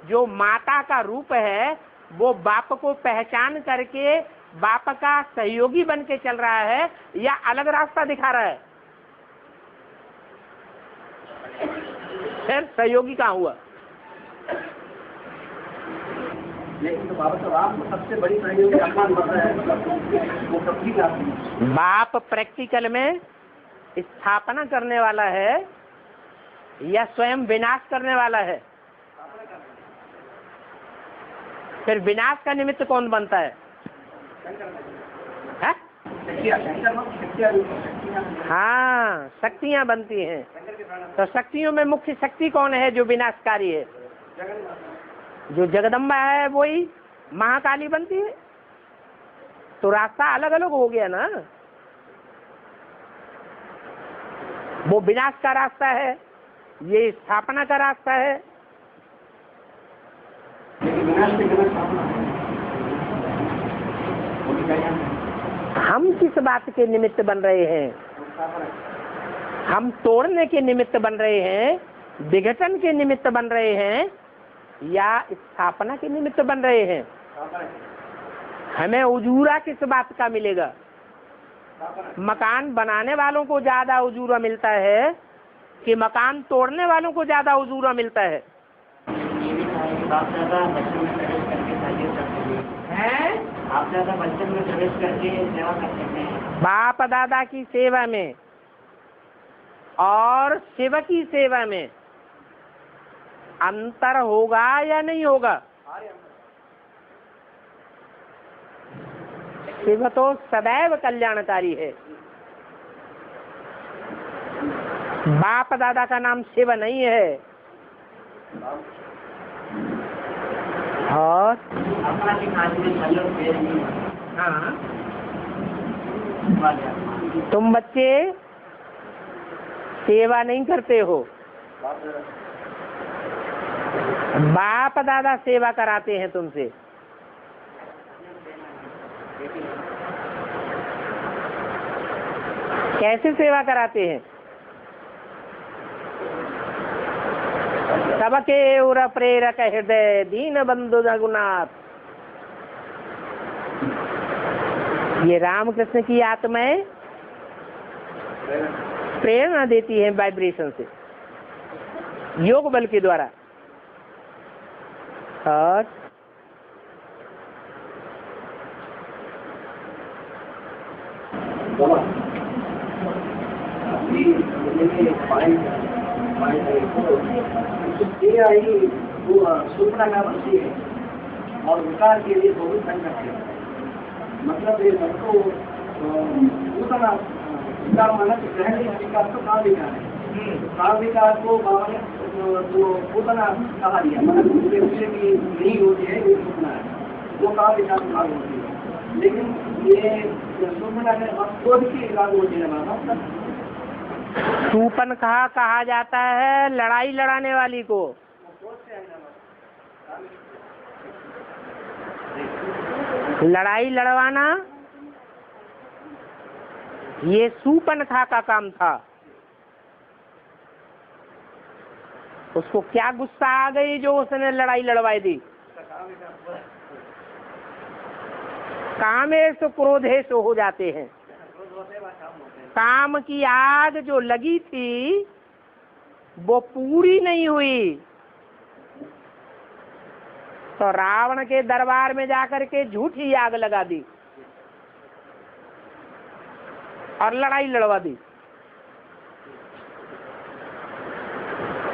जो माता का रूप है वो बाप को पहचान करके बाप का सहयोगी बन के चल रहा है या अलग रास्ता दिखा रहा है? फिर सहयोगी कहाँ हुआ? लेकिन तो बाबा साहब आप सबसे बड़ी सहयोगी आत्मा बन रहा है, वो सबकी आत्मा। बाप प्रैक्टिकल में स्थापना करने वाला है या स्वयं विनाश करने वाला है? फिर विनाश का निमित्त कौन बनता है? हाँ, शक्तियाँ बनती हैं। तो शक्तियों में मुख्य शक्ति कौन है जो विनाशकारी है? जो जगदम्बा है वही महाकाली बनती है। तो रास्ता अलग अलग हो गया ना। वो विनाश का रास्ता है, ये स्थापना का रास्ता है। हम किस बात के निमित्त बन रहे हैं? हम तोड़ने के निमित्त बन रहे हैं, विघटन के निमित्त बन रहे हैं या स्थापना के निमित्त बन रहे हैं? हमें उजूरा किस बात का मिलेगा? मकान बनाने वालों को ज्यादा उजूरा मिलता है कि मकान तोड़ने वालों को ज्यादा उजूरा मिलता है? आप ज्यादा बच्चों में प्रवेश करके सेवा कर सकते हैं। बाप दादा की सेवा में और सेवकी सेवा में अंतर होगा या नहीं होगा? शिव तो सदैव कल्याणकारी है। बाप दादा का नाम शिव नहीं है। और अपना सिखाते मतलब देर नहीं। हाँ, तुम बच्चे सेवा नहीं करते हो, बाप दादा सेवा कराते हैं तुमसे। कैसे सेवा कराते हैं? सबके उर प्रेरक हृदय दीन बंधु रघुनाथ। ये रामकृष्ण की आत्माएं प्रेरणा देती है वाइब्रेशन से, योग बल के द्वारा। और और विकार के लिए बहुत संकट है। मतलब ये सबको उतना विकार माना ग्रहण विकार तो काल विकार है। काल विकार को तो उतना कहा दिया, मतलब उसके विषय की नहीं होती है, ये सूचना है, वो काल विकार भाग होती है। लेकिन ये सूचना में क्रोध की विकार होती है। सूपन कहा जाता है लड़ाई लड़ाने वाली को। लड़ाई लड़वाना ये सूपनखा का काम था। उसको क्या गुस्सा आ गई जो उसने लड़ाई लड़वाई दी। कामेश क्रोधेश हो जाते हैं। काम की आग जो लगी थी वो पूरी नहीं हुई, तो रावण के दरबार में जाकर के झूठी आग लगा दी और लड़ाई लड़वा दी।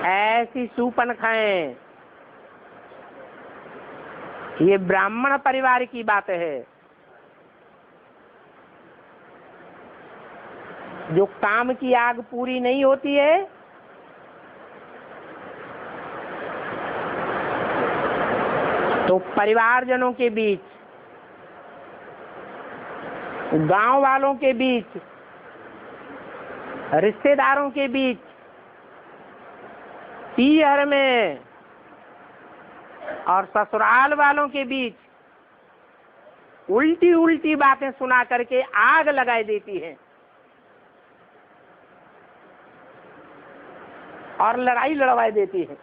ऐसी सूपनखाएं, ये ब्राह्मण परिवार की बात है। जो काम की आग पूरी नहीं होती है तो परिवारजनों के बीच, गांव वालों के बीच, रिश्तेदारों के बीच, पीहर में और ससुराल वालों के बीच उल्टी उल्टी बातें सुना करके आग लगाई देती है और लड़ाई लड़वाई देती है।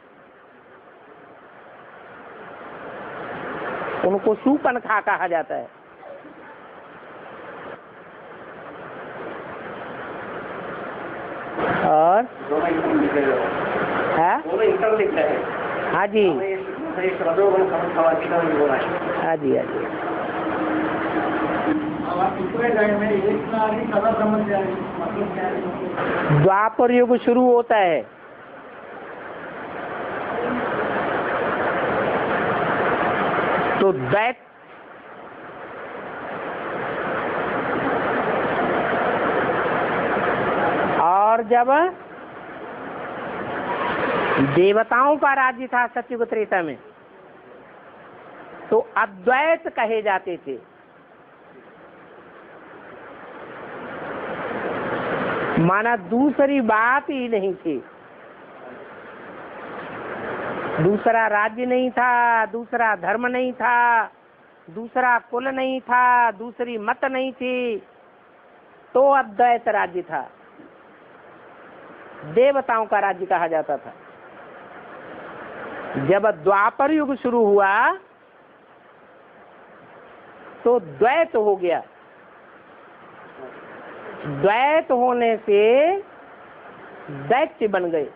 उनको सूपनखा कहा जाता है। और हाँ हाँ जी, हाँ जी, हाँ जी। द्वापर युग शुरू होता है तो द्वैत और जब देवताओं का राज्य था सतयुग त्रेता में तो अद्वैत कहे जाते थे। माना दूसरी बात ही नहीं थी, दूसरा राज्य नहीं था, दूसरा धर्म नहीं था, दूसरा कुल नहीं था, दूसरी मत नहीं थी, तो अद्वैत राज्य था, देवताओं का राज्य कहा जाता था। जब द्वापर युग शुरू हुआ तो द्वैत हो गया। द्वैत होने से दैत्य बन गए।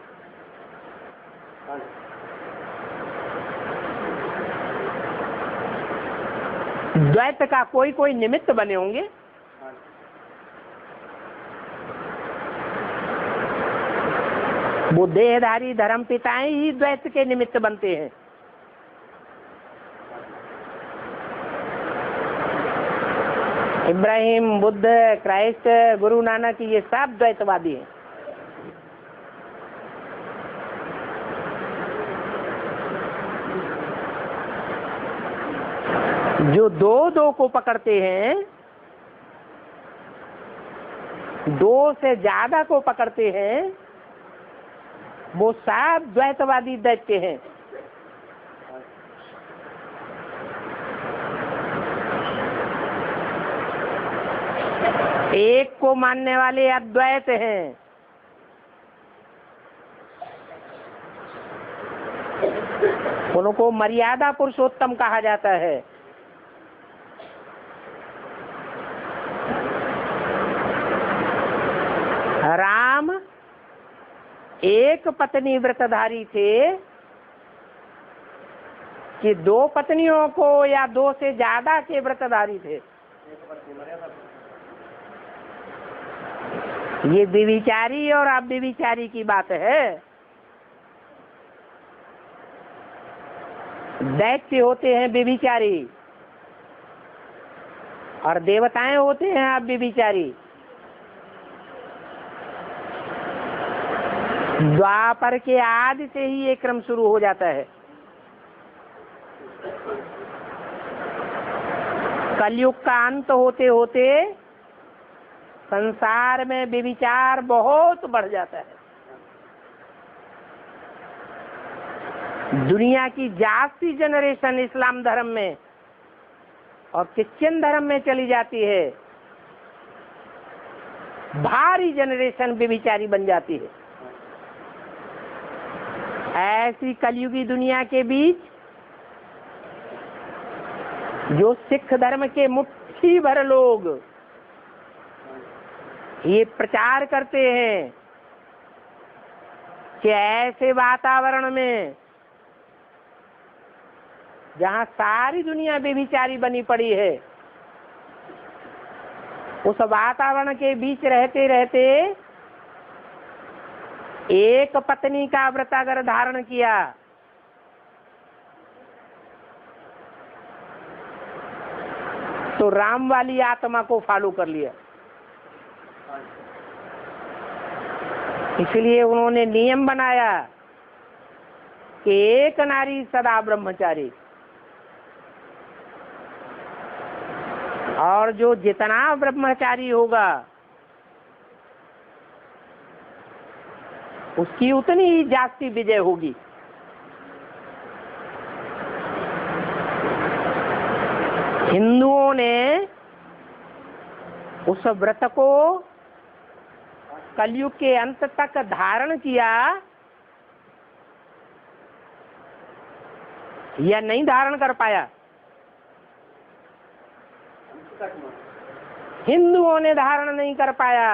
द्वैत का कोई कोई निमित्त बने होंगे। वो देहधारी धर्म पिताएं ही द्वैत के निमित्त बनते हैं। इब्राहिम, बुद्ध, क्राइस्ट, गुरु नानक, ये सब द्वैतवादी हैं। जो दो दो को पकड़ते हैं, दो से ज्यादा को पकड़ते हैं, वो सब द्वैतवादी दैत्य हैं। एक को मानने वाले अद्वैत हैं। उनको मर्यादा पुरुषोत्तम कहा जाता है। राम एक पत्नी व्रतधारी थे कि दो पत्नियों को या दो से ज्यादा के व्रतधारी थे। ये व्यभिचारी और अव्यभिचारी की बात है। दैत्य होते हैं व्यभिचारी और देवताएं होते हैं अव्यभिचारी। द्वापर के आदि से ही ये क्रम शुरू हो जाता है। कलयुग का अंत होते होते संसार में व्यभिचार बहुत बढ़ जाता है। दुनिया की जास्ती जनरेशन इस्लाम धर्म में और क्रिश्चियन धर्म में चली जाती है। भारी जनरेशन व्यभिचारी बन जाती है। ऐसी कलयुगी दुनिया के बीच जो सिख धर्म के मुट्ठी भर लोग ये प्रचार करते हैं कि ऐसे वातावरण में जहाँ सारी दुनिया व्यभिचारी बनी पड़ी है, उस वातावरण के बीच रहते रहते एक पत्नी का व्रत अगर धारण किया तो राम वाली आत्मा को फॉलो कर लिया। इसलिए उन्होंने नियम बनाया कि एक नारी सदा ब्रह्मचारी, और जो जितना ब्रह्मचारी होगा उसकी उतनी ही जास्ती विजय होगी। हिंदुओं ने उस व्रत को कलयुग के अंत तक धारण किया या नहीं धारण कर पाया? हिंदुओं ने धारण नहीं कर पाया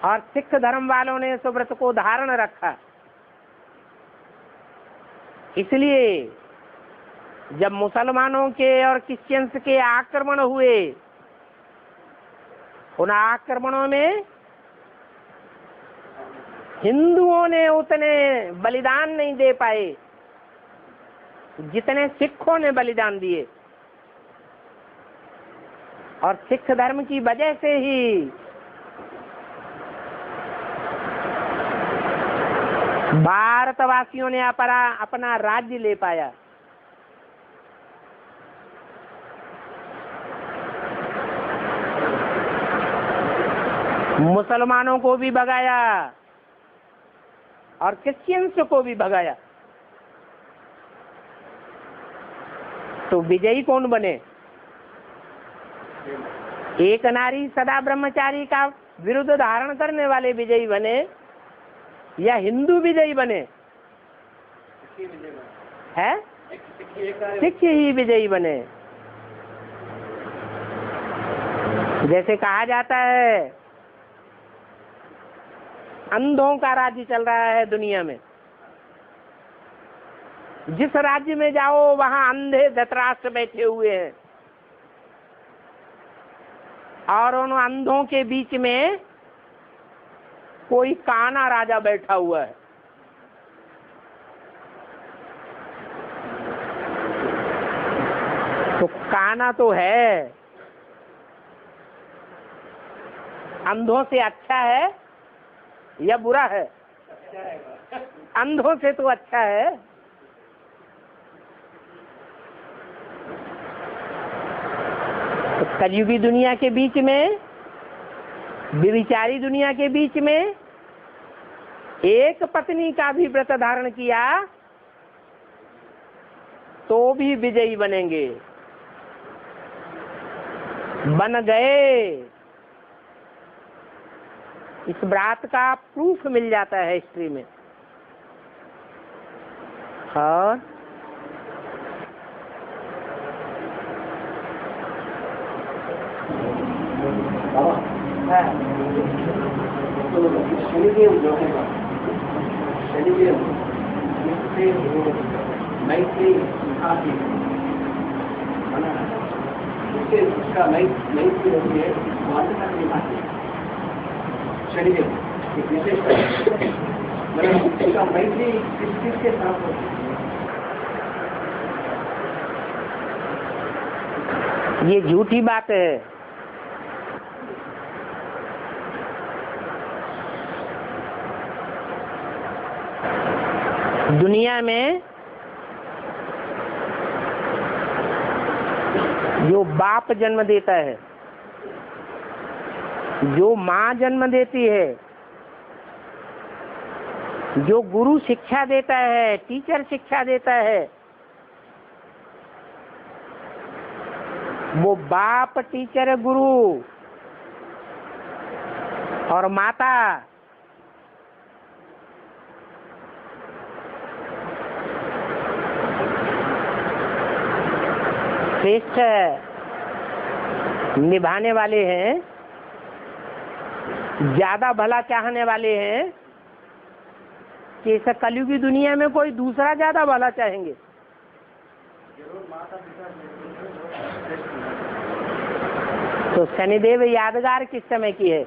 और सिख धर्म वालों ने इस व्रत को धारण रखा। इसलिए जब मुसलमानों के और क्रिश्चियंस के आक्रमण हुए, उन आक्रमणों में हिंदुओं ने उतने बलिदान नहीं दे पाए जितने सिखों ने बलिदान दिए। और सिख धर्म की वजह से ही भारतवासियों ने अपना राज्य ले पाया। मुसलमानों को भी भगाया और क्रिश्चियंस को भी भगाया। तो विजयी कौन बने? एक नारी सदा ब्रह्मचारी का विरुद्ध धारण करने वाले विजयी बने या हिंदू विजयी बने? है सिख ही विजयी बने। जैसे कहा जाता है अंधों का राज्य चल रहा है दुनिया में। जिस राज्य में जाओ वहां अंधे धृतराष्ट्र बैठे हुए हैं और उन अंधों के बीच में कोई काना राजा बैठा हुआ है। तो काना तो है, अंधों से अच्छा है या बुरा है? अंधों से तो अच्छा है। कलयुगी दुनिया के बीच में, व्यभिचारी दुनिया के बीच में एक पत्नी का भी व्रत धारण किया तो भी विजयी बनेंगे, बन गए। इस बात का प्रूफ मिल जाता है हिस्ट्री में। और शनिदेव जो है, शनिदेव मैत्री सिखाती उससे उसका मैत्री होती है, मान्यता निभाती है। शनिदेव एक विशेष मतलब उसका मैत्री किसके साथ होती है? ये झूठी बात है। दुनिया में जो बाप जन्म देता है, जो माँ जन्म देती है, जो गुरु शिक्षा देता है, टीचर शिक्षा देता है, वो बाप, टीचर, गुरु और माता श्रेष्ठ निभाने वाले हैं, ज्यादा भला चाहने वाले हैं कि इस कलयुगी दुनिया में कोई दूसरा ज्यादा भला चाहेंगे। तो शनिदेव यादगार किस समय की है?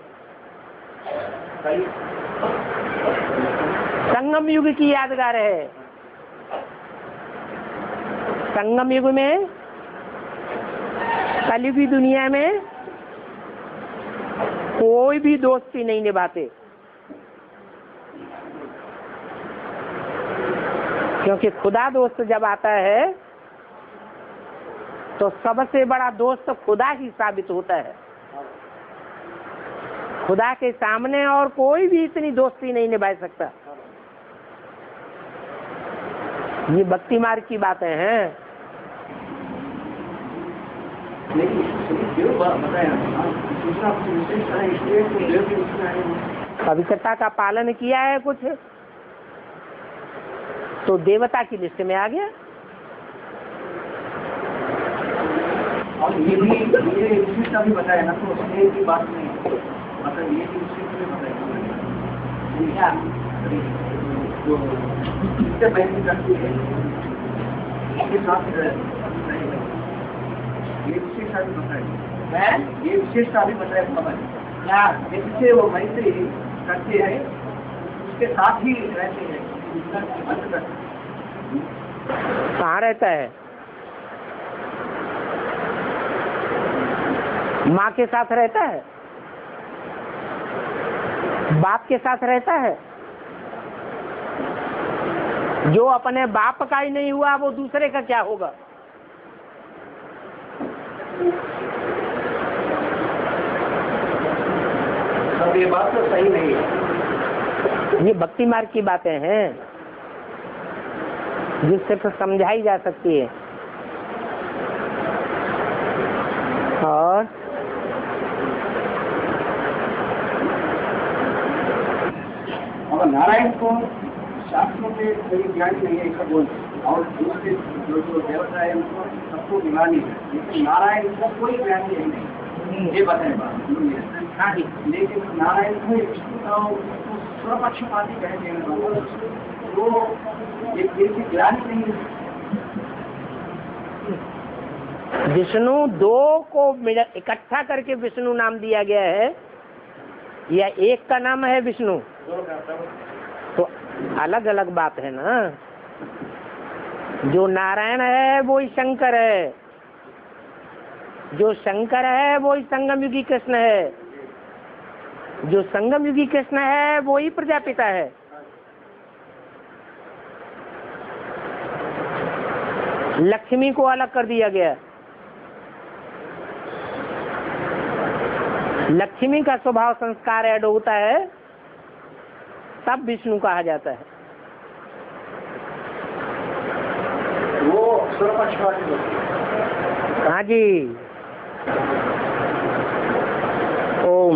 संगम युग की यादगार है। संगम युग में, कलयुगी दुनिया में कोई भी दोस्ती नहीं निभाते, क्योंकि खुदा दोस्त जब आता है तो सबसे बड़ा दोस्त खुदा ही साबित होता है। खुदा के सामने और कोई भी इतनी दोस्ती नहीं निभा सकता। ये भक्ति मार्ग की बातें हैं। पवित्रता का पालन किया है कुछ तो देवता की लिस्ट में आ गया। और ये भी भी बताया ना, तो स्नेह की बात नहीं, मतलब ये भी बताया जो इससे पहले करती है इसके साथ ये विशेषता भी बताया, ये विशेषता भी बताया क्या, जिससे वो मैत्री करते हैं उसके साथ ही रहते हैं। कहाँ रहता है? माँ के साथ रहता है, बाप के साथ रहता है। जो अपने बाप का ही नहीं हुआ वो दूसरे का क्या होगा? अब ये बात तो सही नहीं है। ये भक्ति मार्ग की बातें हैं जिससे तो समझाई जा सकती है। और नारायण को शास्त्रों में कोई ज्ञान नहीं है ऐसा बोल, और दूसरे जो देवता है उनको सबको ज्ञानी है, लेकिन नारायण को कोई ज्ञान नहीं, ये बताए बात। हाँ जी, लेकिन नारायण को स्वपक्षपाती कहते हैं, वो एक ज्ञान नहीं है। विष्णु दो को इकट्ठा करके विष्णु नाम दिया गया है या एक का नाम है विष्णु? तो अलग अलग बात है ना। जो नारायण है वो ही शंकर है, जो शंकर है वो ही संगम युगी कृष्ण है, जो संगम युगी कृष्ण है वो ही प्रजापिता है। लक्ष्मी को अलग कर दिया गया। लक्ष्मी का स्वभाव संस्कार ऐड होता है तब विष्णु कहा जाता है। वो अक्षर पक्ष वाली हाँ जी। ओम